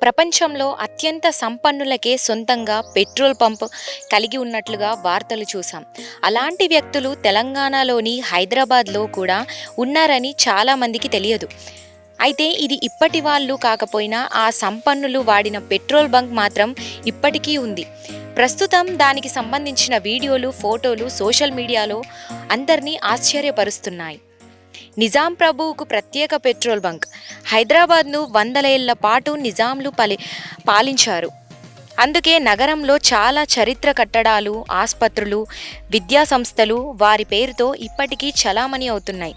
ప్రపంచంలో అత్యంత సంపన్నులకే సొంతంగా పెట్రోల్ పంప్ కలిగి ఉన్నట్లుగా వార్తలు చూసాం. అలాంటి వ్యక్తులు తెలంగాణలోని హైదరాబాద్లో కూడా ఉన్నారని చాలామందికి తెలియదు. అయితే ఇది ఇప్పటి వాళ్ళు కాకపోయినా ఆ సంపన్నులు వాడిన పెట్రోల్ బంక్ మాత్రం ఇప్పటికీ ఉంది. ప్రస్తుతం దానికి సంబంధించిన వీడియోలు, ఫోటోలు సోషల్ మీడియాలో అందరినీ ఆశ్చర్యపరుస్తున్నాయి. నిజాం ప్రభువుకు ప్రత్యేక పెట్రోల్ బంక్. హైదరాబాద్ను 100 ఏళ్ల పాటు నిజాంలు పాలించారు. అందుకే నగరంలో చాలా చరిత్ర కట్టడాలు, ఆసుపత్రులు, విద్యా సంస్థలు వారి పేరుతో ఇప్పటికీ చలామణి అవుతున్నాయి.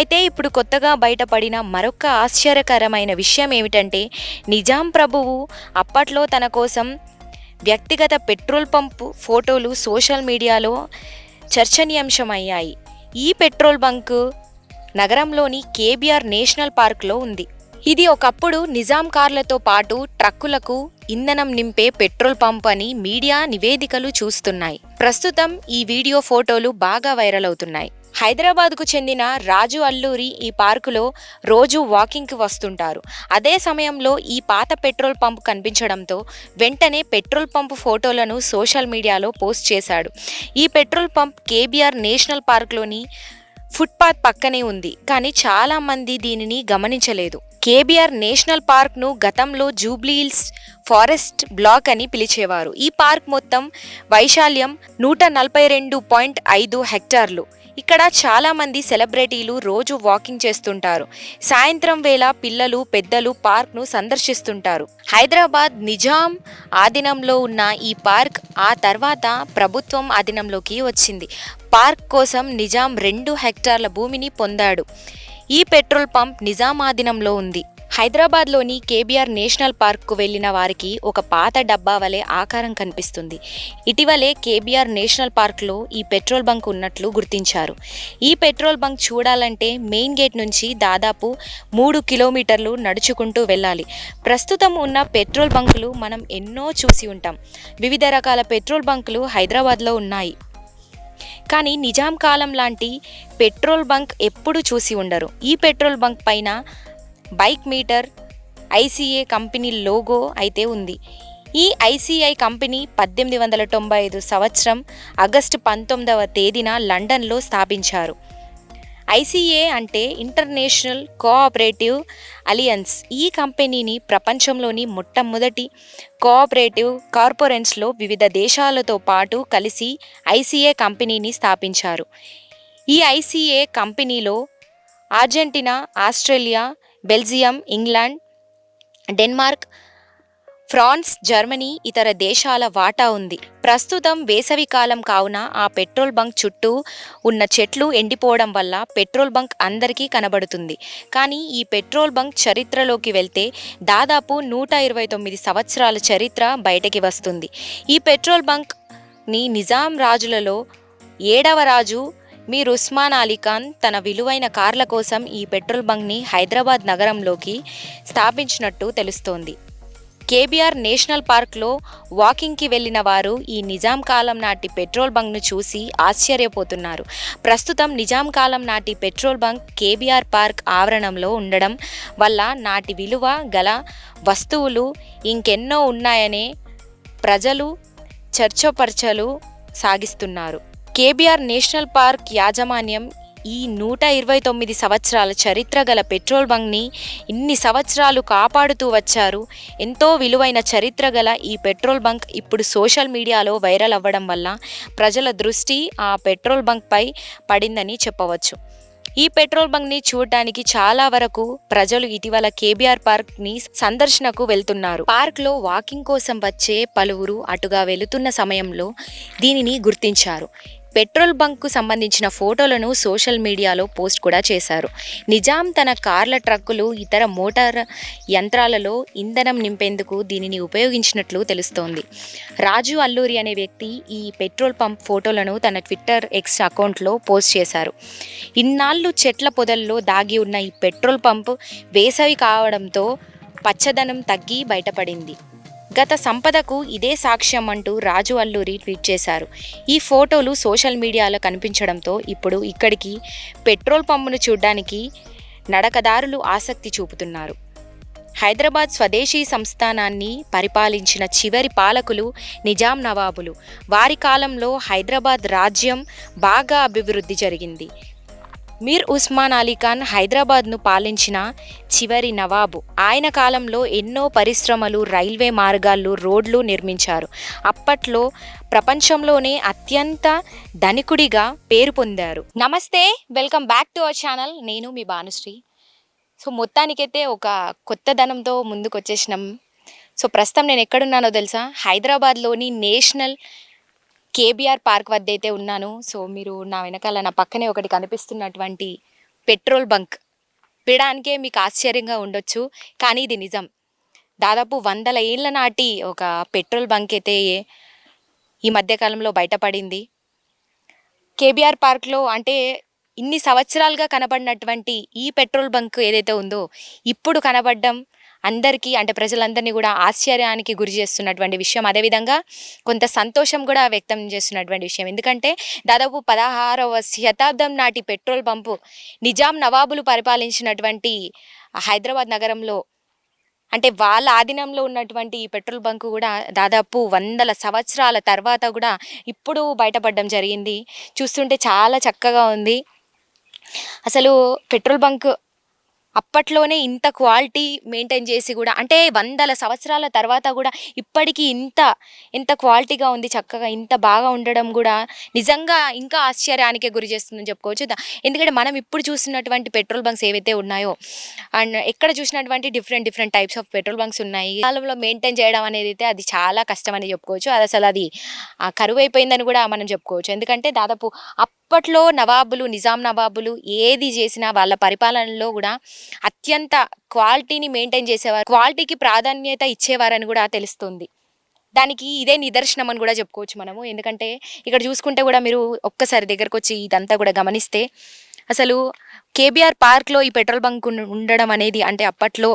అయితే ఇప్పుడు కొత్తగా బయటపడిన మరొక ఆశ్చర్యకరమైన విషయం ఏమిటంటే, నిజాం ప్రభువు అప్పట్లో తన కోసం వ్యక్తిగత పెట్రోల్ పంపు ఫోటోలు సోషల్ మీడియాలో చర్చనీయాంశమయ్యాయి. ఈ పెట్రోల్ బంకు నగరంలోని కేబీఆర్ నేషనల్ పార్క్లో ఉంది. ఇది ఒకప్పుడు నిజాం కార్లతో పాటు ట్రక్కులకు ఇంధనం నింపే పెట్రోల్ పంప్ అని మీడియా నివేదికలు చూస్తున్నాయి. ప్రస్తుతం ఈ వీడియో, ఫోటోలు బాగా వైరల్ అవుతున్నాయి. హైదరాబాద్కు చెందిన రాజు అల్లూరి ఈ పార్కులో రోజు వాకింగ్కి వస్తుంటారు. అదే సమయంలో ఈ పాత పెట్రోల్ పంప్ కనిపించడంతో వెంటనే పెట్రోల్ పంప్ ఫోటోలను సోషల్ మీడియాలో పోస్ట్ చేశాడు. ఈ పెట్రోల్ పంప్ కేబీఆర్ నేషనల్ పార్క్లోని ఫుట్పాత్ పక్కనే ఉంది. కానీ చాలా మంది దీనిని గమనించలేదు. కేబీఆర్ నేషనల్ పార్క్ను గతంలో జూబ్లీహిల్స్ ఫారెస్ట్ బ్లాక్ అని పిలిచేవారు. ఈ పార్క్ మొత్తం వైశాల్యం 142.5 హెక్టార్లు. ఇక్కడ చాలామంది సెలబ్రిటీలు రోజు వాకింగ్ చేస్తుంటారు. సాయంత్రం వేళ పిల్లలు, పెద్దలు పార్క్ను సందర్శిస్తుంటారు. హైదరాబాద్ నిజాం ఆధీనంలో ఉన్న ఈ పార్క్ ఆ తర్వాత ప్రభుత్వం ఆధీనంలోకి వచ్చింది. పార్క్ కోసం నిజాం 2 హెక్టార్ల భూమిని పొందాడు. ఈ పెట్రోల్ పంప్ నిజాం ఆధీనంలో ఉంది. హైదరాబాద్లోని కేబీఆర్ నేషనల్ పార్క్కు వెళ్లిన వారికి ఒక పాత డబ్బా వలె ఆకారం కనిపిస్తుంది. ఇటీవలే కేబీఆర్ నేషనల్ పార్క్లో ఈ పెట్రోల్ బంక్ ఉన్నట్లు గుర్తించారు. ఈ పెట్రోల్ బంక్ చూడాలంటే మెయిన్ గేట్ నుంచి దాదాపు 3 కిలోమీటర్లు నడుచుకుంటూ వెళ్ళాలి. ప్రస్తుతం ఉన్న పెట్రోల్ బంకులు మనం ఎన్నో చూసి ఉంటాం. వివిధ రకాల పెట్రోల్ బంకులు హైదరాబాద్లో ఉన్నాయి. కానీ నిజాం కాలం లాంటి పెట్రోల్ బంక్ ఎప్పుడు చూసి ఉండరు. ఈ పెట్రోల్ బంక్ పైన bike meter, ICA company logo అయితే ఉంది. ఈ ఐసీఐ కంపెనీ 1895 సంవత్సరం ఆగస్టు 19వ తేదీన లండన్లో స్థాపించారు. ఐసీఏ అంటే ఇంటర్నేషనల్ కోఆపరేటివ్ అలియన్స్. ఈ కంపెనీని ప్రపంచంలోని మొట్టమొదటి కోఆపరేటివ్ కార్పొరేట్స్లో వివిధ దేశాలతో పాటు కలిసి ఐసీఏ కంపెనీని స్థాపించారు. ఈ ఐసీఏ కంపెనీలో Argentina, Australia, Belgium, England, Denmark, France, Germany, ఇతర దేశాల వాటా ఉంది. ప్రస్తుతం వేసవి కాలం కావున ఆ పెట్రోల్ బంక్ చుట్టూ ఉన్న చెట్లు ఎండిపోవడం వల్ల పెట్రోల్ బంక్ అందరికీ కనబడుతుంది. కానీ ఈ పెట్రోల్ బంక్ చరిత్రలోకి వెళ్తే దాదాపు 129 సంవత్సరాల చరిత్ర బయటకి వస్తుంది. ఈ పెట్రోల్ బంక్ని నిజాం రాజులలో 7వ రాజు మీర్ ఉస్మాన్ అలీ ఖాన్ తన విలువైన కార్ల కోసం ఈ పెట్రోల్ బంక్ని హైదరాబాద్ నగరంలోకి స్థాపించినట్టు తెలుస్తోంది. కేబీఆర్ నేషనల్ పార్క్లో వాకింగ్కి వెళ్ళిన వారు ఈ నిజాం కాలం నాటి పెట్రోల్ బంక్ను చూసి ఆశ్చర్యపోతున్నారు. ప్రస్తుతం నిజాం కాలం నాటి పెట్రోల్ బంక్ కేబీఆర్ పార్క్ ఆవరణంలో ఉండడం వల్ల నాటి విలువ గల వస్తువులు ఇంకెన్నో ఉన్నాయనే ప్రజలు చర్చపర్చలు సాగిస్తున్నారు. కేబీఆర్ నేషనల్ పార్క్ యాజమాన్యం ఈ 129 సంవత్సరాల చరిత్ర గల పెట్రోల్ బంక్ని ఇన్ని సంవత్సరాలు కాపాడుతూ వచ్చారు. ఎంతో విలువైన చరిత్ర గల ఈ పెట్రోల్ బంక్ ఇప్పుడు సోషల్ మీడియాలో వైరల్ అవ్వడం వల్ల ప్రజల దృష్టి ఆ పెట్రోల్ బంక్పై పడిందని చెప్పవచ్చు. ఈ పెట్రోల్ బంక్ని చూడటానికి చాలా వరకు ప్రజలు ఇటీవల కేబీఆర్ పార్క్ని సందర్శనకు వెళ్తున్నారు. పార్క్లో వాకింగ్ కోసం వచ్చే పలువురు అటుగా వెళుతున్న సమయంలో దీనిని గుర్తించారు. పెట్రోల్ బంక్కు సంబంధించిన ఫోటోలను సోషల్ మీడియాలో పోస్ట్ కూడా చేశారు. నిజాం తన కార్ల, ట్రక్కులు, ఇతర మోటార్ యంత్రాలలో ఇంధనం నింపేందుకు దీనిని ఉపయోగించినట్లు తెలుస్తోంది. రాజు అల్లూరి అనే వ్యక్తి ఈ పెట్రోల్ పంప్ ఫోటోలను తన ట్విట్టర్ ఎక్స్ అకౌంట్లో పోస్ట్ చేశారు. ఇన్నాళ్ళు చెట్ల పొదల్లో దాగి ఉన్న ఈ పెట్రోల్ పంప్ వేసవి కావడంతో పచ్చదనం తగ్గి బయటపడింది. గత సంపదకు ఇదే సాక్ష్యం అంటూ రాజు అల్లూరి ట్వీట్ చేశారు. ఈ ఫోటోలు సోషల్ మీడియాలో కనిపించడంతో ఇప్పుడు ఇక్కడికి పెట్రోల్ పంపును చూడడానికి నడకదారులు ఆసక్తి చూపుతున్నారు. హైదరాబాద్ స్వదేశీ సంస్థానాన్ని పరిపాలించిన చివరి పాలకులు నిజాం నవాబులు. వారి కాలంలో హైదరాబాద్ రాజ్యం బాగా అభివృద్ధి జరిగింది. మీర్ ఉస్మాన్ అలీ ఖాన్ హైదరాబాద్ను పాలించిన చివరి నవాబు. ఆయన కాలంలో ఎన్నో పరిశ్రమలు, రైల్వే మార్గాలు, రోడ్లు నిర్మించారు. అప్పట్లో ప్రపంచంలోనే అత్యంత ధనికుడిగా పేరు పొందారు. నమస్తే, welcome back to our channel. నేను మీ భానుశ్రీ. సో మొత్తానికైతే ఒక కొత్త ధనంతో ముందుకు వచ్చేసినాం. సో ప్రస్తుతం నేను ఎక్కడున్నానో తెలుసా? హైదరాబాద్లోని నేషనల్ కేబీఆర్ పార్క్ వద్ద అయితే ఉన్నాను. సో మీరు నా వెనకాల నా పక్కనే ఒకటి కనిపిస్తున్నటువంటి పెట్రోల్ బంక్ వినడానికే మీకు ఆశ్చర్యంగా ఉండొచ్చు, కానీ ఇది నిజం. దాదాపు 100 ఏళ్ల నాటి ఒక పెట్రోల్ బంక్ అయితే ఈ మధ్యకాలంలో బయటపడింది. కేబీఆర్ పార్క్లో అంటే ఇన్ని సంవత్సరాలుగా కనబడినటువంటి ఈ పెట్రోల్ బంక్ ఏదైతే ఉందో ఇప్పుడు కనబడడం అందరికీ అంటే ప్రజలందరినీ కూడా ఆశ్చర్యానికి గురి చేస్తున్నటువంటి విషయం. అదేవిధంగా కొంత సంతోషం కూడా వ్యక్తం చేస్తున్నటువంటి విషయం. ఎందుకంటే దాదాపు 16వ శతాబ్దం నాటి పెట్రోల్ పంపు నిజాం నవాబులు పరిపాలించినటువంటి హైదరాబాద్ నగరంలో అంటే వాళ్ళ ఆధీనంలో ఉన్నటువంటి ఈ పెట్రోల్ బంకు కూడా దాదాపు 100 సంవత్సరాల తర్వాత కూడా ఇప్పుడు బయటపడడం జరిగింది. చూస్తుంటే చాలా చక్కగా ఉంది. అసలు పెట్రోల్ బంక్ అప్పట్లోనే ఇంత క్వాలిటీ మెయింటైన్ చేసి కూడా అంటే 100 సంవత్సరాల తర్వాత కూడా ఇప్పటికీ ఎంత క్వాలిటీగా ఉంది, చక్కగా ఇంత బాగా ఉండడం కూడా నిజంగా ఇంకా ఆశ్చర్యానికే గురి చేస్తుందని చెప్పుకోవచ్చు. ఎందుకంటే మనం ఇప్పుడు చూస్తున్నటువంటి పెట్రోల్ బంక్స్ ఏవైతే ఉన్నాయో అండ్ ఎక్కడ చూసినటువంటి different types of petrol bunks ఉన్నాయి. కాలంలో మెయింటైన్ చేయడం అనేది అయితే అది చాలా కష్టం అని చెప్పుకోవచ్చు. అది అసలు అది కరువు అయిపోయిందని కూడా మనం చెప్పుకోవచ్చు. ఎందుకంటే దాదాపు అప్పట్లో నవాబులు, నిజాం నవాబులు ఏది చేసినా వాళ్ళ పరిపాలనలో కూడా అత్యంత క్వాలిటీని మెయింటైన్ చేసేవారు, క్వాలిటీకి ప్రాధాన్యత ఇచ్చేవారని కూడా తెలుస్తుంది. దానికి ఇదే నిదర్శనం అని కూడా చెప్పుకోవచ్చు మనము. ఎందుకంటే ఇక్కడ చూసుకుంటే కూడా మీరు ఒక్కసారి దగ్గరకు వచ్చి ఇదంతా కూడా గమనిస్తే అసలు కేబీఆర్ పార్క్లో ఈ పెట్రోల్ బంక్ ఉండడం అనేది అంటే అప్పట్లో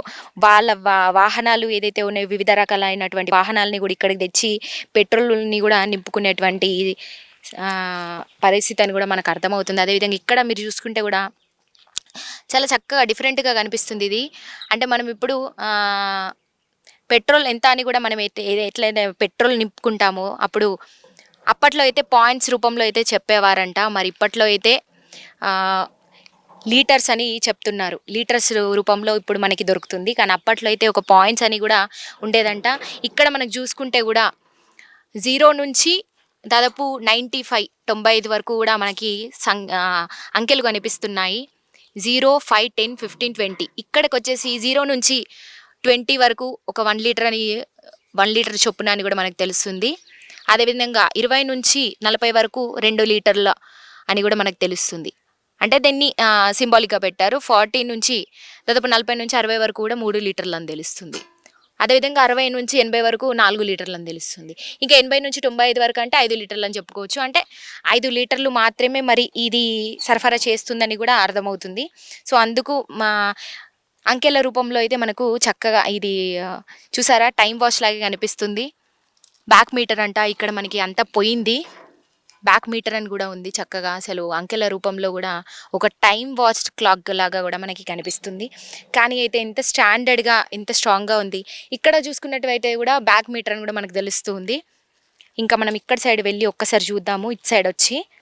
వాళ్ళ వాహనాలు ఏదైతే ఉన్నాయో వివిధ రకాలైనటువంటి వాహనాలని కూడా ఇక్కడికి తెచ్చి పెట్రోల్ని కూడా నింపుకునేటువంటి పరిస్థితి అని కూడా మనకు అర్థమవుతుంది. అదేవిధంగా ఇక్కడ మీరు చూసుకుంటే కూడా చాలా చక్కగా డిఫరెంట్గా కనిపిస్తుంది ఇది. అంటే మనం ఇప్పుడు పెట్రోల్ ఎంత అని కూడా మనం ఎట్లయితే పెట్రోల్ నింపుకుంటామో అప్పట్లో అయితే పాయింట్స్ రూపంలో అయితే చెప్పేవారంట. మరి ఇప్పట్లో అయితే లీటర్స్ అని చెప్తున్నారు. లీటర్స్ రూపంలో ఇప్పుడు మనకి దొరుకుతుంది. కానీ అప్పట్లో అయితే ఒక పాయింట్స్ అని కూడా ఉండేదంట. ఇక్కడ మనకు చూసుకుంటే కూడా 0 నుంచి దాదాపు 95 వరకు కూడా మనకి అంకెలు కనిపిస్తున్నాయి. 0, 5, 10, 15, 20. ఇక్కడికి వచ్చేసి 0 నుంచి 20 వరకు ఒక 1 లీటర్ అని 1 లీటర్ చొప్పున అని కూడా మనకు తెలుస్తుంది. అదేవిధంగా 20 నుంచి 40 వరకు 2 లీటర్ల అని కూడా మనకు తెలుస్తుంది. అంటే దీన్ని సింబాలిక్గా పెట్టారు. 40 నుంచి దాదాపు 40 నుంచి 60 వరకు కూడా 3 లీటర్లు అని తెలుస్తుంది. అదేవిధంగా 60 నుంచి 80 వరకు 4 లీటర్లు అని తెలుస్తుంది. ఇంకా 80 నుంచి 95 వరకు అంటే 5 లీటర్లు అని చెప్పుకోవచ్చు. అంటే 5 లీటర్లు మాత్రమే మరి ఇది సరఫరా చేస్తుందని కూడా అర్థమవుతుంది. సో అందుకు మా అంకెల రూపంలో అయితే మనకు చక్కగా ఇది చూసారా టైం వాచ్ లాగా కనిపిస్తుంది. బ్యాక్ మీటర్ అంట ఇక్కడ మనకి అంతా పోయింది. బ్యాక్ మీటర్ అని కూడా ఉంది చక్కగా. అసలు అంకెల రూపంలో కూడా ఒక టైం వాచ్ క్లాక్ లాగా కూడా మనకి కనిపిస్తుంది. కానీ అయితే ఎంత స్టాండర్డ్గా ఎంత స్ట్రాంగ్గా ఉంది. ఇక్కడ చూసుకున్నట్టయితే కూడా బ్యాక్ మీటర్ అని కూడా మనకు తెలుస్తుంది. ఇంకా మనం ఇక్కడ సైడ్ వెళ్ళి ఒక్కసారి చూద్దాము. ఇటు సైడ్ వచ్చి